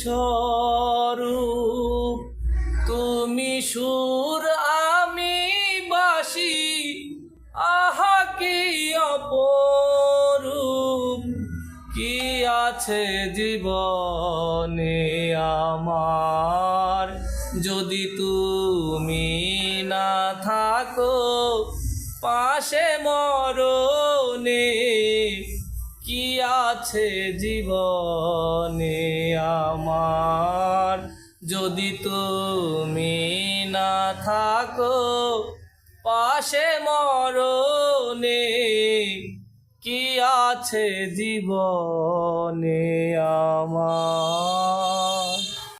স্বরূপ। তুমি সুর আমি বাঁশি, আহা কি অপরূপ। কি আছে জীবনে আমার, যদি তুমি না থাকো পাশে মরণে। কি আছে জীবনে আমার, যদি তুমি না থাকো পাশে মরণে। কি আছে জীবনে আমার।